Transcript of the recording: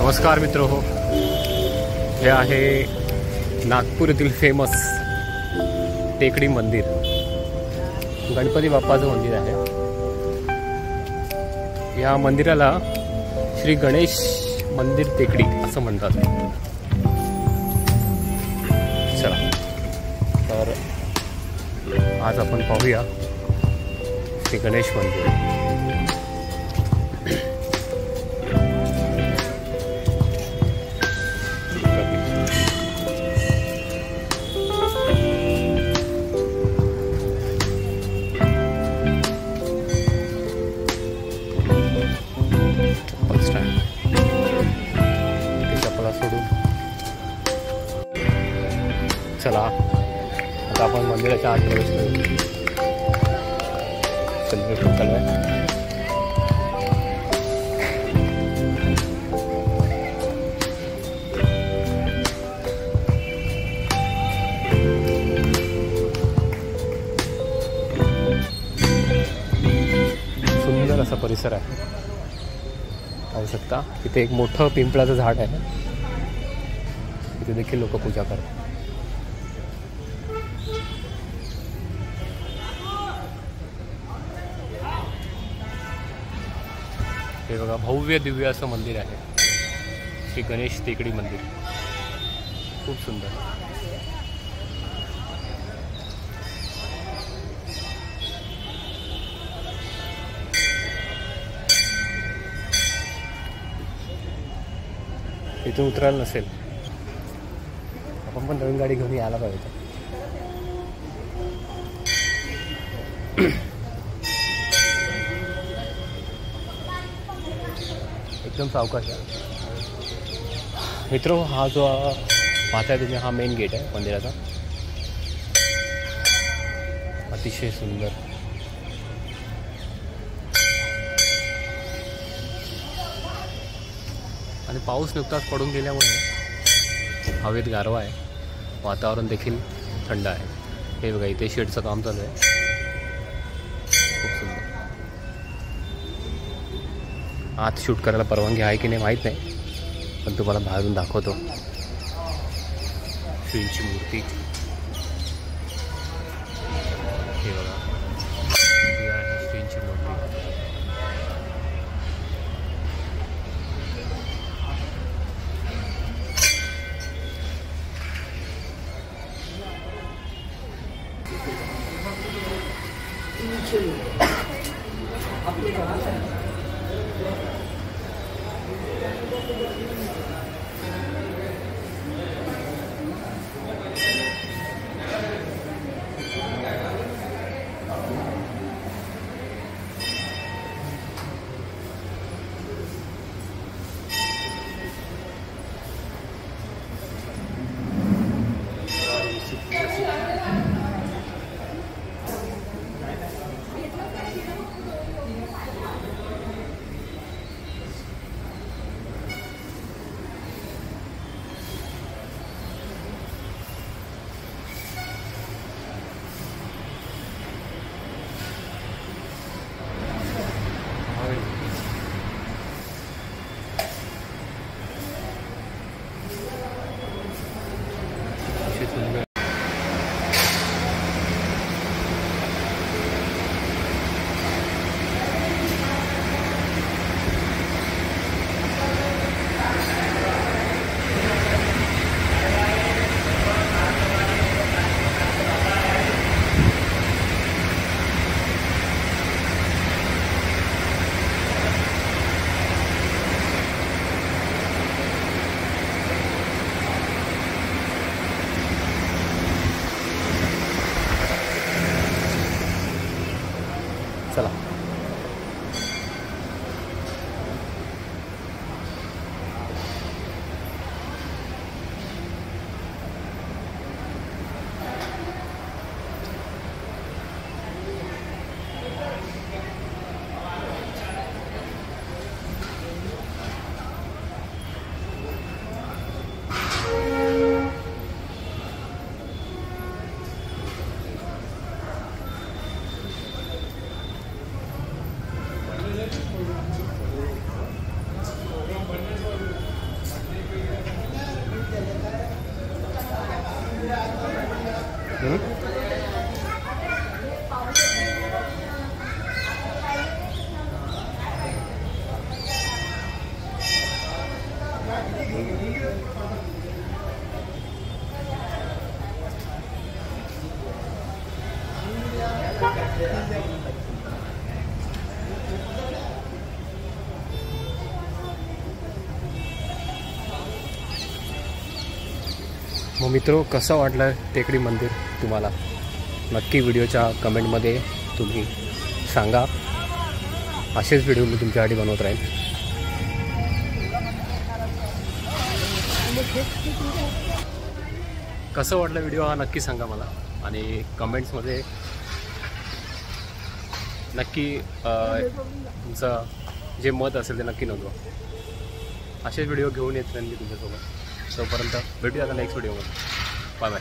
नमस्कार मित्र हो, हे आहे नागपूर येथील फेमस टेकडी मंदिर, गणपती बाप्पाचं मंदिर आहे। या मंदिराला श्री गणेश मंदिर टेकडी असं म्हणतात। चला तर आज आपण पाहूया श्री गणेश मंदिर। चला आता आपण मंदिराच्या आत प्रवेश करू। सेलिब्रेशन चालू आहे। सुंदर असा परिसर आहे, पाहू शकता। इथे एक मोठं पिंपळाचं झाड आहे, इथे देखील लोक पूजा करतात। हे बघा, भव्य दिव्य असं मंदिर आहे, श्री गणेश टेकडी मंदिर। खूप सुंदर। इथून उतरायला नसेल, आपण पण नवीन गाडी घेऊन यायला पाहिजे। एकदम सावकाश आहे मित्र। हा जो पाहताय तुम्ही, हा मेन गेट आहे मंदिराचा, अतिशय सुंदर। आणि पाऊस नुकताच पडून गेल्यामुळे हवेत गारवा आहे, वातावरण देखील थंड आहे। हे बघा, इथे शेडचं काम चालू आहे, खूप सुंदर। आत शूट करायला परवानगी आहे की नाही माहीत नाही, पण तुम्हाला बाहेरून दाखवतो। श्रींची मूर्ती हे बघा, ही आहे श्रींची मूर्ती। मग मित्रो, कसं वाटलं टेकडी मंदिर तुम्हाला? नक्की व्हिडिओच्या कमेंटमध्ये तुम्ही सांगा. असेच व्हिडिओ मी तुमच्यासाठी बनवत राहीन. कसं वाटलं व्हिडिओ हा नक्की सांगा मला, आणि कमेंट्समध्ये नक्की तुमचं जे मत असेल ते नक्की नोंदवा. असेच व्हिडिओ घेऊन येत राहीन मी तुमच्यासोबत. तोपर्यंत भेटूया आता नेक्स्ट व्हिडिओमध्ये. Bye bye.